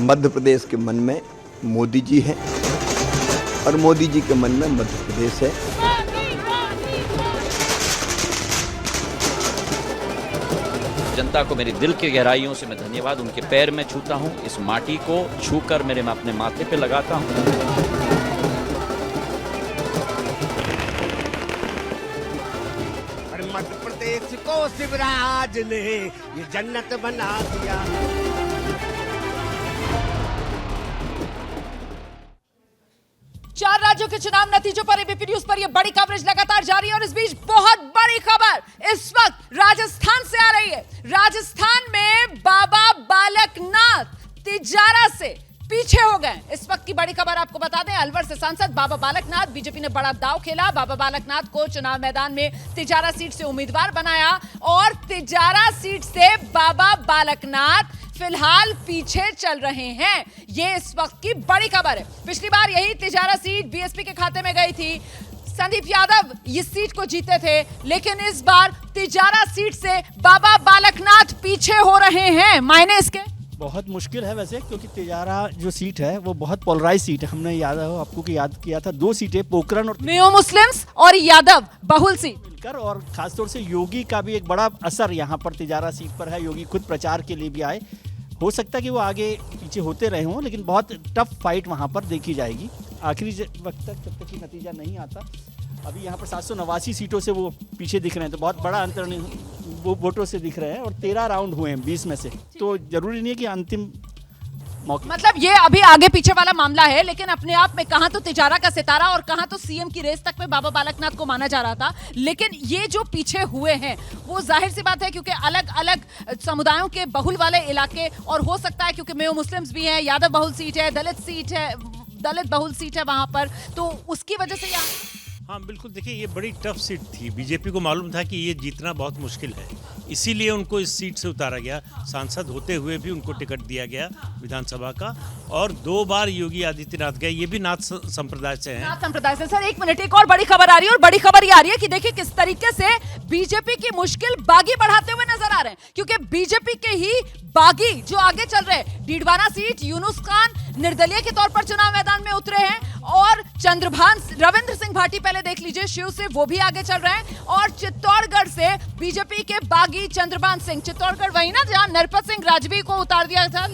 मध्य प्रदेश के मन में मोदी जी हैं और मोदी जी के मन में मध्य प्रदेश है। जनता को मेरी दिल की गहराइयों से मैं धन्यवाद उनके पैर में छूता हूं, इस माटी को छूकर मैं अपने माथे पे लगाता हूं। मध्य प्रदेश को शिवराज ने ये जन्नत बना दिया। चार राज्यों के चुनाव नतीजों पर एबीपी न्यूज पर यह बड़ी कवरेज लगातार जारी है और इस बीच बहुत बड़ी खबर इस वक्त राजस्थान से आ रही है। राजस्थान में बाबा बालकनाथ तिजारा से पीछे हो गए। इस वक्त की बड़ी खबर आपको बता दें, अलवर से सांसद बाबा बालकनाथ, बीजेपी ने बड़ा दांव खेला। बाबा बालकनाथ को चुनाव मैदान में तिजारा सीट से उम्मीदवार बनाया और तिजारा सीट से बाबा बालकनाथ फिलहाल पीछे चल रहे हैं। ये इस वक्त की बड़ी खबर है। पिछली बार यही तिजारा सीट बीएसपी के खाते में गई थी, संदीप यादव इस सीट को जीते थे, लेकिन इस बार तिजारा सीट से बाबा बालकनाथ पीछे हो रहे हैं। मायने इसके बहुत मुश्किल है वैसे, क्योंकि तिजारा जो सीट है वो बहुत पोलराइज सीट है। हमने आपको याद किया था, दो सीटें पोखरण और मेयो मुस्लिम्स और यादव बहुल सीट मिलकर, और खासतौर से योगी का भी एक बड़ा असर यहाँ पर तिजारा सीट पर है। योगी खुद प्रचार के लिए भी आए। हो सकता है कि वो आगे पीछे होते रहे हों, लेकिन बहुत टफ फाइट वहाँ पर देखी जाएगी आखिरी वक्त तक, जब तक कि नतीजा नहीं आता। अभी यहाँ पर 789 सीटों से वो पीछे दिख रहे हैं, तो बहुत बड़ा अंतर वो वोटों से दिख रहे हैं, और 13 राउंड हुए हैं 20 में से, तो जरूरी नहीं है कि अंतिम मौके। मतलब ये अभी आगे पीछे वाला मामला है, लेकिन अपने आप में कहां तो तिजारा का सितारा और कहां तो सीएम की रेस तक में बाबा बालकनाथ को माना जा रहा था। लेकिन ये जो पीछे हुए हैं वो जाहिर सी बात है, क्योंकि अलग अलग समुदायों के बहुल वाले इलाके, और हो सकता है क्योंकि मेयो मुस्लिम्स भी हैं, यादव बहुल सीट है, दलित बहुल सीट है वहां पर, तो उसकी वजह से हाँ बिल्कुल। देखिए, ये बड़ी टफ सीट थी। बीजेपी को मालूम था कि ये जीतना बहुत मुश्किल है, इसीलिए उनको इस सीट से उतारा गया। सांसद होते हुए भी उनको टिकट दिया गया विधानसभा का, और 2 बार योगी आदित्यनाथ गए। ये भी नाथ संप्रदाय से हैं। नाथ संप्रदाय से। सर एक मिनट, एक और बड़ी खबर आ रही है, और बड़ी खबर ये आ रही है कि देखिए किस तरीके से बीजेपी की मुश्किल बागी बढ़ाते हुए नजर आ रहे हैं, क्योंकि बीजेपी के ही बागी जो आगे चल रहे हैं। डीडवाना सीट यूनुस खान निर्दलीय के तौर पर चुनाव मैदान में उतरे हैं, और चंद्रभान रविंद्र सिंह भाटी पहले देख लीजिए शिव से, वो भी आगे चल रहे हैं। और चित्तौड़गढ़ से बीजेपी के बागी चंद्रभान सिंह, चित्तौड़गढ़ वही ना जहां नरपत सिंह राजवी को उतार दिया था,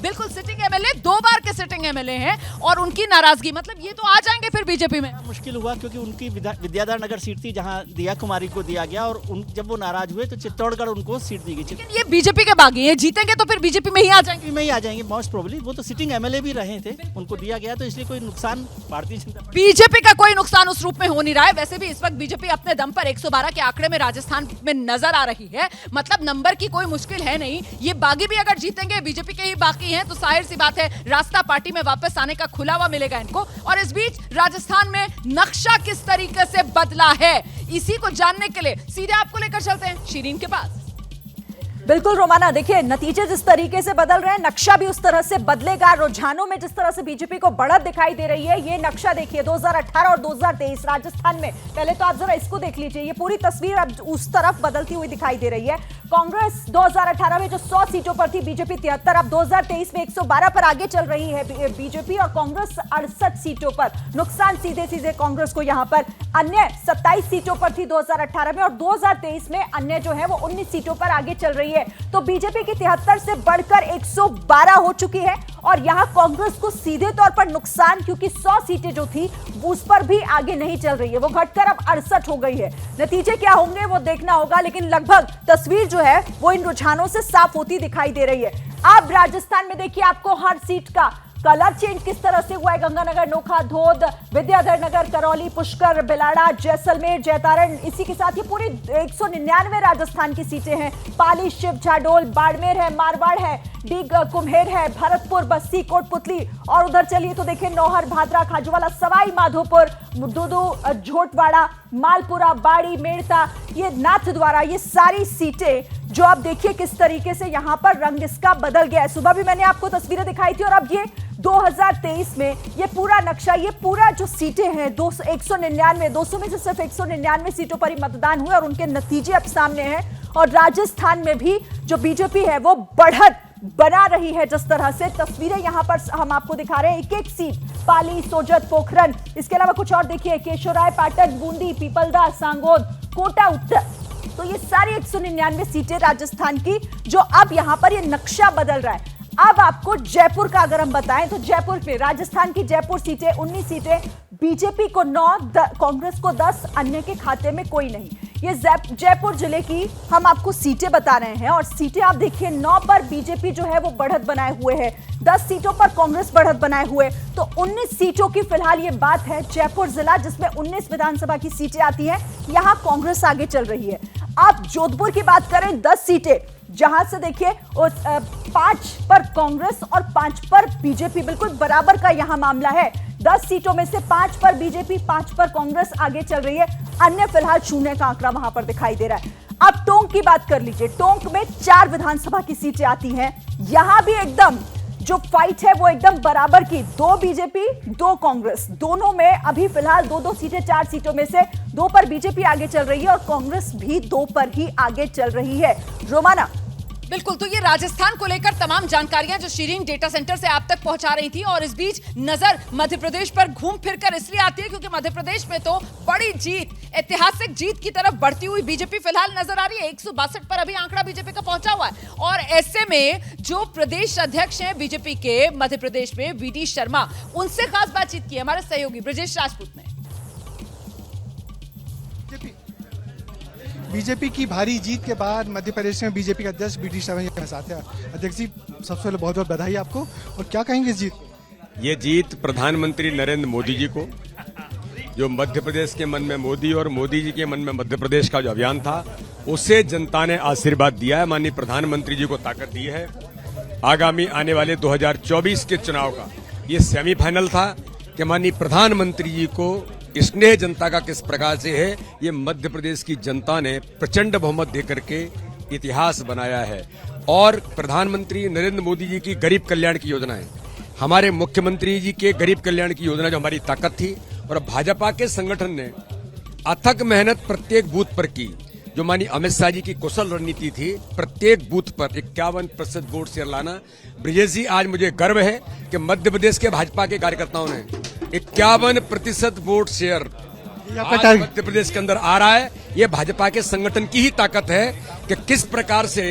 बिल्कुल सिटिंग एमएलए, 2 बार के सिटिंग एमएलए हैं, और उनकी नाराजगी, मतलब ये तो आ जाएंगे फिर बीजेपी में। मुश्किल हुआ क्योंकि उनकी विद्याधर नगर सीट थी जहां दिया कुमारी को दिया गया, और जब वो नाराज हुए तो चित्तौड़गढ़ उनको सीट दी गई। लेकिन ये बीजेपी के बागी हैं, जीतेंगे तो फिर बीजेपी में ही आ जाएंगे। में ही आ जाएंगे मोस्ट प्रोबेबली। वो तो सिटिंग एमएलए भी रहे थे, उनको दिया गया, तो इसलिए कोई नुकसान भारतीय जनता पार्टी, बीजेपी का कोई नुकसान उस रूप में हो नहीं रहा है। वैसे भी इस वक्त बीजेपी अपने दम पर 112 के आंकड़े में राजस्थान में नजर आ रही है, मतलब नंबर की कोई मुश्किल है नहीं। ये बागी भी अगर जीतेंगे, बीजेपी के ही बाकी हैं, तो जाहिर सी बात है रास्ता पार्टी में वापस आने का खुला हुआ मिलेगा इनको। और इस बीच राजस्थान में नक्शा किस तरीके से बदला है, इसी को जानने के लिए सीधे आपको लेकर चलते हैं शिरीन के पास। बिल्कुल रोमाना, देखिए नतीजे जिस तरीके से बदल रहे हैं, नक्शा भी उस तरह से बदलेगा। रुझानों में जिस तरह से बीजेपी को बढ़त दिखाई दे रही है, ये नक्शा देखिए 2018 और 2023 राजस्थान में। पहले तो आप जरा इसको देख लीजिए, ये पूरी तस्वीर अब उस तरफ बदलती हुई दिखाई दे रही है। कांग्रेस 2018 में जो 100 सीटों पर थी, बीजेपी 73, अब 2023 में 112 पर आगे चल रही है बीजेपी, और कांग्रेस 68 सीटों पर। नुकसान सीधे सीधे कांग्रेस को यहाँ पर। अन्य 27 सीटों पर थी 2018 में, और 2023 में अन्य जो है वो 19 सीटों पर आगे चल रही है। तो बीजेपी की 73 से बढ़कर 112 हो चुकी है, और यहां कांग्रेस को सीधे तौर पर नुकसान, क्योंकि 100 सीटें जो थी उस पर भी आगे नहीं चल रही है, वो घटकर अब 68 हो गई है। नतीजे क्या होंगे वो देखना होगा, लेकिन लगभग तस्वीर जो है वो इन रुझानों से साफ होती दिखाई दे रही है। अब राजस्थान में देखिए आपको हर सीट का कलर चेंज किस तरह से हुआ है। गंगानगर, नोखा, धोद, विद्याधर नगर, करौली, पुष्कर, बिलाड़ा, जैसलमेर, जैतारण, इसी के साथ ये पूरी 199 राजस्थान की सीटें हैं। पाली, शिव, झाडोल, बाड़मेर है, मारवाड़ है, डीग, कुम्हेर है, भरतपुर, बस्सी, कोटपुतली, और उधर चलिए तो देखिए नौहर, भादरा, खाजूवाला, सवाई माधोपुर, दुदू, झोटवाड़ा, मालपुरा, बाड़ी, मेड़ता, ये नाथद्वारा, ये सारी सीटें जो आप देखिए किस तरीके से यहां पर रंग इसका बदल गया है। सुबह भी मैंने आपको तस्वीरें दिखाई थी, और अब ये 2023 में ये पूरा नक्शा, ये पूरा जो सीटें हैं 199, 200 में से सिर्फ 199 सीटों पर ही मतदान हुए, और उनके नतीजे अब सामने हैं। और राजस्थान में भी जो बीजेपी है वो बढ़त बना रही है। जिस तरह से तस्वीरें यहां पर हम आपको दिखा रहे हैं, एक एक सीट, पाली, सोजत, पोखरन, इसके अलावा कुछ और देखिए, केशोराय, पाटन, बूंदी, पीपलदा, सांगोद, कोटा उत्तर, तो ये सारी 199 सीटें राजस्थान की, जो अब यहां पर ये नक्शा बदल रहा है। अब आपको जयपुर का अगर हम बताएं तो जयपुर पे राजस्थान की जयपुर सीटें 19 सीटें, बीजेपी को 9, कांग्रेस को 10, अन्य के खाते में कोई नहीं। ये जयपुर जिले की हम आपको सीटें बता रहे हैं और सीटें आप देखिए, 9 पर बीजेपी जो है वो बढ़त बनाए हुए है, 10 सीटों पर कांग्रेस बढ़त बनाए हुए, तो 19 सीटों की फिलहाल ये बात है। जयपुर जिला जिसमें 19 विधानसभा की सीटें आती हैं, यहां कांग्रेस आगे चल रही है। आप जोधपुर की बात करें, 10 सीटें, जहां से देखिए 5 पर कांग्रेस और 5 पर बीजेपी, बिल्कुल बराबर का यहां मामला है। 10 सीटों में से 5 पर बीजेपी, 5 पर कांग्रेस आगे चल रही है, अन्य फिलहाल शून्य का आंकड़ा वहां पर दिखाई दे रहा है। अब टोंक की बात कर लीजिए, टोंक में 4 विधानसभा की सीटें आती हैं, यहां भी एकदम जो फाइट है वो एकदम बराबर की, 2 बीजेपी 2 कांग्रेस, दोनों में अभी फिलहाल 2-2 सीटें, 4 सीटों में से 2 पर बीजेपी आगे चल रही है और कांग्रेस भी 2 पर ही आगे चल रही है। रोमाना, बिल्कुल, तो ये राजस्थान को लेकर तमाम जानकारियां जो शीरीन डेटा सेंटर से आप तक पहुंचा रही थी, और इस बीच नजर मध्य प्रदेश पर घूम फिरकर इसलिए आती है क्योंकि मध्य प्रदेश में तो बड़ी जीत, ऐतिहासिक जीत की तरफ बढ़ती हुई बीजेपी फिलहाल नजर आ रही है। 162 पर अभी आंकड़ा बीजेपी का पहुंचा हुआ है, और ऐसे में जो प्रदेश अध्यक्ष हैं बीजेपी के मध्य प्रदेश में, वीडी शर्मा, उनसे खास बातचीत की हमारे सहयोगी ब्रजेश राजपूत ने। बीजेपी की भारी जीत के बाद मध्य प्रदेश में बीजेपी के अध्यक्ष वीडी शर्मा के साथ हैं। अध्यक्ष जी, सबसे पहले बहुत बहुत बधाई आपको, और क्या कहेंगे इस जीत? ये जीत प्रधानमंत्री नरेंद्र मोदी जी को, जो मध्य प्रदेश के मन में मोदी और मोदी जी के मन में मध्य प्रदेश का जो अभियान था, उसे जनता ने आशीर्वाद दिया है। माननीय प्रधानमंत्री जी को ताकत दी है। आगामी आने वाले 2024 के चुनाव का ये सेमीफाइनल था कि माननीय प्रधानमंत्री जी को स्नेह जनता का किस प्रकार से है, ये मध्य प्रदेश की जनता ने प्रचंड बहुमत देकर के इतिहास बनाया है। और प्रधानमंत्री नरेंद्र मोदी जी की गरीब कल्याण की योजनाएं, हमारे मुख्यमंत्री जी के गरीब कल्याण की योजना जो हमारी ताकत थी, और भाजपा के संगठन ने अथक मेहनत प्रत्येक बूथ पर की। जो माननीय अमित शाह जी की कुशल रणनीति थी, प्रत्येक बूथ पर 51% वोट शेयर लाना। ब्रिजेश जी, आज मुझे गर्व है कि मध्य प्रदेश के भाजपा के कार्यकर्ताओं ने 51% वोट शेयर मध्य प्रदेश के अंदर आ रहा है। ये भाजपा के संगठन की ही ताकत है कि किस प्रकार से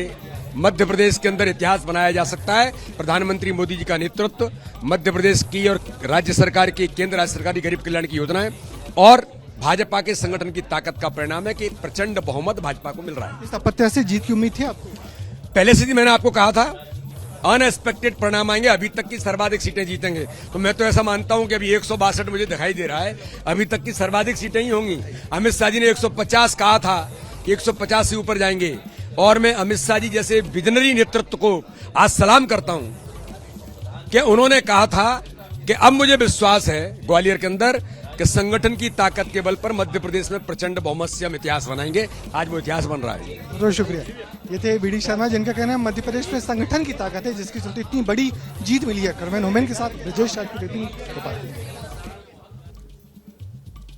मध्य प्रदेश के अंदर इतिहास बनाया जा सकता है। प्रधानमंत्री मोदी जी का नेतृत्व, मध्य प्रदेश की और राज्य सरकार की, केंद्र राज्य सरकार की गरीब कल्याण की योजनाएं और भाजपा के संगठन की ताकत का परिणाम है कि प्रचंड बहुमत भाजपा को मिल रहा है। इस अप्रत्याशित जीत की उम्मीद थी आपको? पहले से ही मैंने आपको कहा था अनएक्सपेक्टेड परिणाम आएंगे, अभी तक की सर्वाधिक सीटें जीतेंगे। तो मैं तो ऐसा मानता हूं कि अभी 162 मुझे दिखाई दे रहा है, अभी तक की सर्वाधिक सीटें ही होंगी। अमित शाह जी ने 150 कहा था, 150 से ऊपर जाएंगे। और मैं अमित शाह जी जैसे विजनरी नेतृत्व को आज सलाम करता हूं कि उन्होंने कहा था कि अब मुझे विश्वास है ग्वालियर के अंदर कि संगठन की ताकत के बल पर मध्य प्रदेश में प्रचंड बहुमत से हम इतिहास बनाएंगे। आज वो इतिहास बन रहा है। बहुत शुक्रिया। ये थे वीडी शर्मा, जिनका कहना है मध्य प्रदेश में संगठन की ताकत है, जिसकी चलते इतनी बड़ी जीत मिली है। करमैन होमेन के साथ ब्रजेश राजपूत, भोपाल।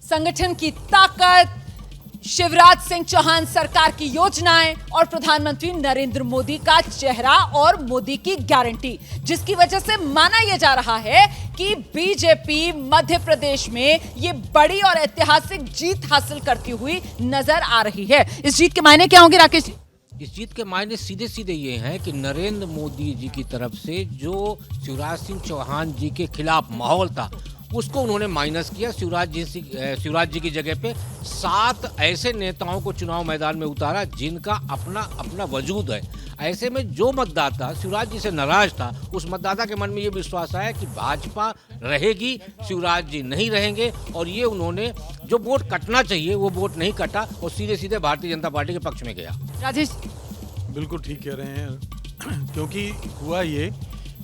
संगठन की ताकत, शिवराज सिंह चौहान सरकार की योजनाएं और प्रधानमंत्री नरेंद्र मोदी का चेहरा और मोदी की गारंटी, जिसकी वजह से माना यह जा रहा है कि बीजेपी मध्य प्रदेश में ये बड़ी और ऐतिहासिक जीत हासिल करती हुई नजर आ रही है। इस जीत के मायने क्या होंगे राकेश जी? इस जीत के मायने सीधे सीधे ये हैं कि नरेंद्र मोदी जी की तरफ से जो शिवराज सिंह चौहान जी के खिलाफ माहौल था, उसको उन्होंने माइनस किया। शिवराज जी की जगह पे 7 ऐसे नेताओं को चुनाव मैदान में उतारा जिनका अपना अपना वजूद है। ऐसे में जो मतदाता शिवराज जी से नाराज था, उस मतदाता के मन में ये विश्वास आया कि भाजपा रहेगी, शिवराज जी नहीं रहेंगे, और ये उन्होंने जो वोट कटना चाहिए वो वोट नहीं कटा और सीधे सीधे भारतीय जनता पार्टी के पक्ष में गया। राजेश, बिल्कुल ठीक कह रहे हैं, क्योंकि हुआ ये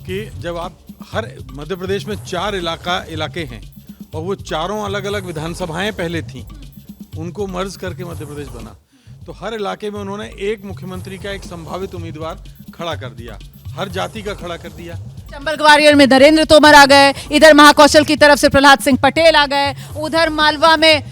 कि जब आप हर मध्य प्रदेश में 4 इलाके हैं और वो चारों अलग अलग विधानसभाएं पहले थीं, उनको मर्ज करके मध्य प्रदेश बना, तो हर इलाके में उन्होंने एक मुख्यमंत्री का एक संभावित उम्मीदवार खड़ा कर दिया, हर जाति का खड़ा कर दिया। चंबल ग्वालियर में नरेंद्र तोमर आ गए, इधर महाकौशल की तरफ से प्रहलाद सिंह पटेल आ गए, उधर मालवा में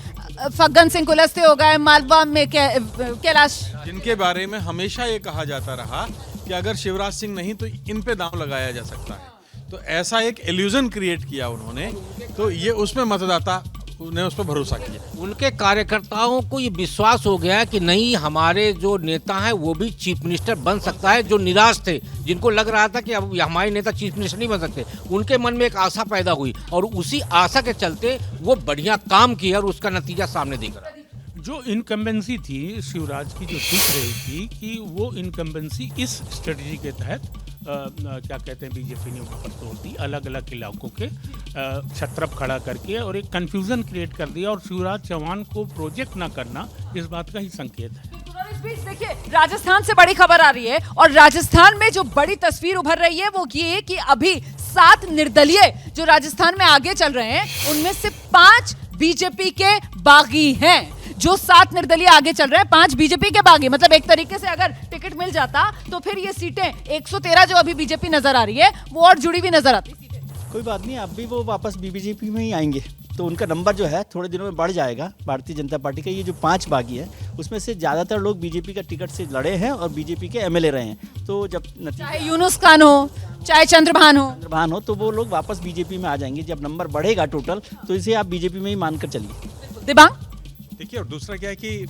फग्गन सिंह कुलस्ते हो गए, मालवा में कैलाश, जिनके बारे में हमेशा ये कहा जाता रहा कि अगर शिवराज सिंह नहीं तो इन पे दांव लगाया जा सकता है, तो ऐसा एक इल्यूजन क्रिएट किया उन्होंने, तो ये उसमें मतदाता ने उस पर भरोसा किया। उनके कार्यकर्ताओं को ये विश्वास हो गया कि नहीं, हमारे जो नेता है वो भी चीफ मिनिस्टर बन सकता है। जो निराश थे, जिनको लग रहा था कि अब हमारे नेता चीफ मिनिस्टर नहीं बन सकते, उनके मन में एक आशा पैदा हुई और उसी आशा के चलते वो बढ़िया काम किया और उसका नतीजा सामने दिख रहा है। जो इनकम्बेंसी थी शिवराज की, जो दिख रही थी कि वो इनकम्बेंसी इस स्ट्रेटजी के तहत क्या कहते हैं, बीजेपी ने वहाँ पर तोड़ दी, अलग अलग इलाकों के छत्रप खड़ा करके और एक कंफ्यूजन क्रिएट कर दिया, और शिवराज चौहान को प्रोजेक्ट ना करना इस बात का ही संकेत है। इस बीच देखिए, राजस्थान से बड़ी खबर आ रही है और राजस्थान में जो बड़ी तस्वीर उभर रही है वो ये कि अभी 7 निर्दलीय जो राजस्थान में आगे चल रहे हैं, उनमें से 5 बीजेपी के बागी हैं। जो 7 निर्दलीय आगे चल रहे हैं, 5 बीजेपी के बागी, मतलब एक तरीके से अगर टिकट मिल जाता तो फिर ये सीटें 113 जो अभी बीजेपी नजर आ रही है वो और जुड़ी हुई नजर आती। कोई बात नहीं, अब भी वो वापस बीजेपी में ही आएंगे, तो उनका नंबर जो है थोड़े दिनों में बढ़ जाएगा। भारतीय जनता पार्टी का ये जो 5 बागी है उसमें से ज़्यादातर लोग बीजेपी का टिकट से लड़े हैं और बीजेपी के एमएलए रहे हैं, तो जब चाहे यूनुस खान हो, चाहे चंद्रभान हो, तो वो लोग वापस बीजेपी में आ जाएंगे। जब नंबर बढ़ेगा टोटल, तो इसे आप बीजेपी में ही मानकर चलिए। दिबांग देखिए, और दूसरा क्या है कि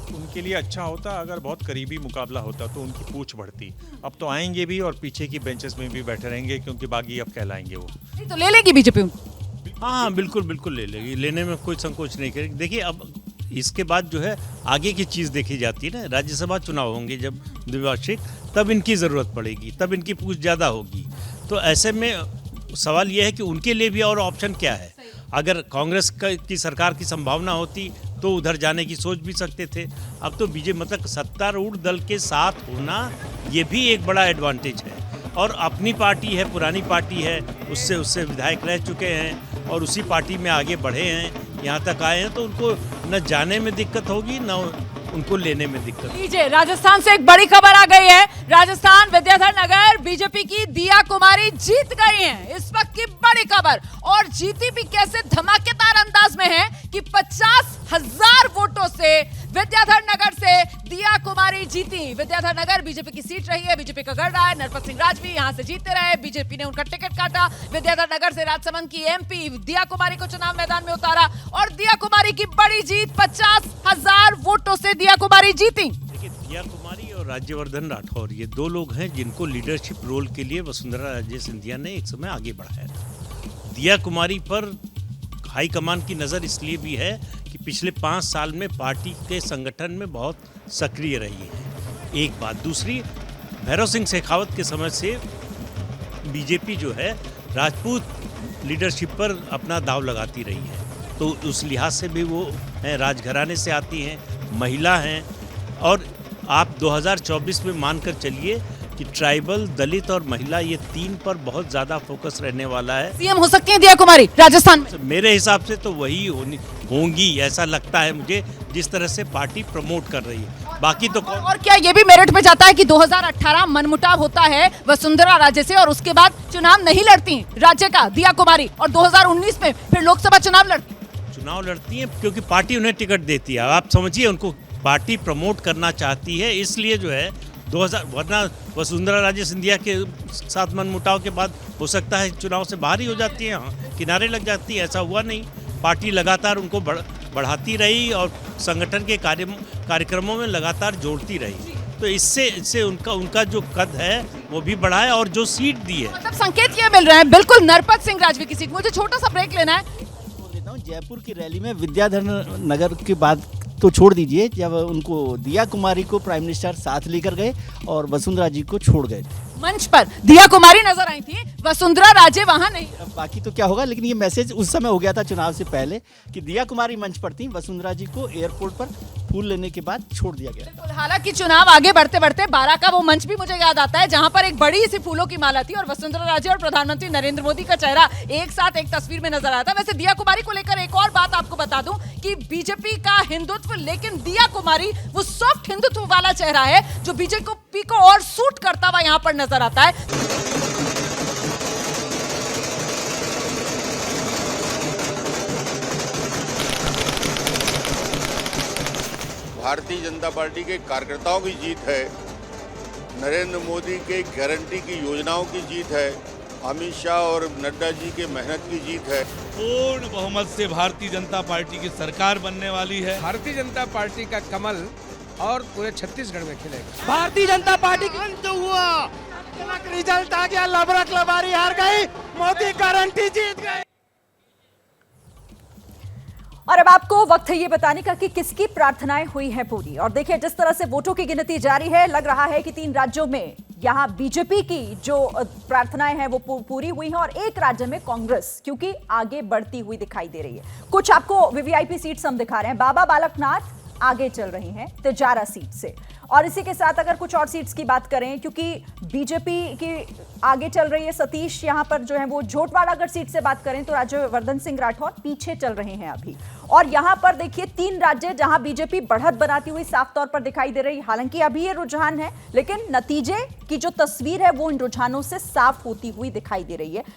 उनके लिए अच्छा होता अगर बहुत करीबी मुकाबला होता तो उनकी पूछ बढ़ती। अब तो आएंगे भी और पीछे की बेंचेस में भी बैठे रहेंगे, क्योंकि बागी अब कहलाएंगे वो। तो ले लेगी बीजेपी उनको। हाँ, बिल्कुल बिल्कुल ले लेगी, लेने में कोई संकोच नहीं करेगी। देखिए, अब इसके बाद जो है आगे की चीज़ देखी जाती है ना, राज्यसभा चुनाव होंगे जब द्विवार्षिक, तब इनकी ज़रूरत पड़ेगी, तब इनकी पूछ ज़्यादा होगी। तो ऐसे में सवाल यह है कि उनके लिए भी और ऑप्शन क्या है। अगर कांग्रेस की सरकार की संभावना होती तो उधर जाने की सोच भी सकते थे। अब तो बीजेपी मतलब सत्तारूढ़ दल के साथ होना ये भी एक बड़ा एडवांटेज है, और अपनी पार्टी है, पुरानी पार्टी है, उससे विधायक रह चुके हैं और उसी पार्टी में आगे बढ़े हैं, यहाँ तक आए हैं, तो उनको न जाने में दिक्कत होगी न उनको लेने में दिक्कत। लीजिए, राजस्थान से एक बड़ी खबर आ गई है। राजस्थान विद्याधर नगर बीजेपी की दिया कुमारी जीत गई हैं, इस वक्त की बड़ी खबर। और जीती भी कैसे, धमाकेदार अंदाज में है कि 50,000 वोटों से विद्याधर नगर से दिया कुमारी जीती। विद्याधर नगर बीजेपी की सीट रही है, बीजेपी का गढ़ रहा है, नरपत सिंह राज भी यहाँ से जीतते रहे, बीजेपी ने उनका टिकट काटा। विद्याधर नगर से राजसमंद की एमपी दिया कुमारी को चुनाव मैदान में उतारा और दिया कुमारी की बड़ी जीत, 50,000 वोटों से दिया कुमारी जीती। देखिए, दिया कुमारी और राज्यवर्धन राठौर ये 2 लोग हैं जिनको लीडरशिप रोल के लिए वसुंधरा राजे सिंधिया ने एक समय आगे बढ़ाया था। दिया कुमारी पर हाईकमान की नज़र इसलिए भी है कि पिछले 5 साल में पार्टी के संगठन में बहुत सक्रिय रही है, एक बात। दूसरी, भैरव सिंह शेखावत के समय से बीजेपी जो है राजपूत लीडरशिप पर अपना दाव लगाती रही है, तो उस लिहाज से भी वो हैं, राजघराने से आती हैं, महिला हैं, और आप 2024 में मानकर चलिए कि ट्राइबल, दलित और महिला, ये 3 पर बहुत ज़्यादा फोकस रहने वाला है। सीएम हो सकती है दिया कुमारी राजस्थान में? मेरे हिसाब से तो वही होंगी, ऐसा लगता है मुझे, जिस तरह से पार्टी प्रमोट कर रही है। बाकी तो और क्या ये भी मेरिट पे जाता है कि 2018 मनमुटाव होता है वसुंधरा राजे से और उसके बाद चुनाव नहीं लड़ती राज्य का दिया कुमारी, और 2019 में फिर लोकसभा चुनाव लड़ती हैं क्योंकि पार्टी उन्हें टिकट देती है। आप समझिए, उनको पार्टी प्रमोट करना चाहती है, इसलिए जो है 2000, वरना वसुंधरा राजे सिंधिया के साथ मनमुटाव के बाद हो सकता है चुनाव से बाहर ही हो जाती है, किनारे लग जाती है। ऐसा हुआ नहीं, पार्टी लगातार उनको बढ़ाती रही और संगठन के कार्यक्रमों में लगातार जोड़ती रही, तो इससे उनका जो कद है वो भी बढ़ा है और जो सीट दी है। मतलब संकेत ये मिल रहा है बिल्कुल नरपत सिंह राजवी की सीट। मुझे छोटा सा ब्रेक लेना है। जयपुर की रैली में विद्याधर नगर के बाद तो छोड़ दीजिए, जब उनको दिया कुमारी को प्राइम मिनिस्टर साथ लेकर गए और वसुंधरा जी को छोड़ गए, मंच पर दिया कुमारी नजर आई थी, वसुंधरा राजे वहां नहीं। अब बाकी तो क्या होगा, लेकिन ये मैसेज उस समय हो गया था चुनाव से पहले कि दिया कुमारी मंच पर थी, वसुंधरा जी को एयरपोर्ट पर फूल लेने के बाद छोड़ दिया गया। हालांकि चुनाव आगे बढ़ते बढ़ते 12 का वो मंच भी मुझे याद आता है जहां पर एक बड़ी सी फूलों की माला थी और वसुंधरा राजे और प्रधानमंत्री नरेंद्र मोदी का चेहरा एक साथ एक तस्वीर में नजर आया था। वैसे दिया कुमारी को लेकर एक और बात आपको बता दूं कि बीजेपी का हिंदुत्व, लेकिन दिया कुमारी वो सॉफ्ट हिंदुत्व वाला चेहरा है जो बीजेपी को और सूट करता हुआ यहां पर नजर आता है। भारतीय जनता पार्टी के कार्यकर्ताओं की जीत है, नरेंद्र मोदी के गारंटी की योजनाओं की जीत है, अमित शाह और नड्डा जी के मेहनत की जीत है। पूर्ण बहुमत से भारतीय जनता पार्टी की सरकार बनने वाली है। भारतीय जनता पार्टी का कमल और पूरे छत्तीसगढ़ में खिलेगा। भारतीय जनता पार्टी की अंत हुआ, रिजल्ट आ गया, लबरक लबारी हार गई, मोदी गारंटी जीत गए। और अब आपको वक्त है ये बताने का कि किसकी प्रार्थनाएं हुई हैं पूरी। और देखिए जिस तरह से वोटों की गिनती जारी है, लग रहा है कि 3 राज्यों में यहां बीजेपी की जो प्रार्थनाएं हैं वो पूरी हुई हैं और एक राज्य में कांग्रेस क्योंकि आगे बढ़ती हुई दिखाई दे रही है। कुछ आपको वीवीआईपी सीट्स हम दिखा रहे हैं। बाबा बालकनाथ आगे चल रही हैं तिजारा सीट से, और इसी के साथ अगर कुछ और सीट्स की बात करें, क्योंकि बीजेपी की आगे चल रही है सतीश यहां पर जो है वो झोटवाड़ा, अगर सीट से बात करें तो राज्यवर्धन सिंह राठौर पीछे चल रहे हैं अभी। और यहां पर देखिए 3 राज्य जहां बीजेपी बढ़त बनाती हुई साफ तौर पर दिखाई दे रही। हालांकि अभी ये रुझान है, लेकिन नतीजे की जो तस्वीर है वो इन रुझानों से साफ होती हुई दिखाई दे रही है।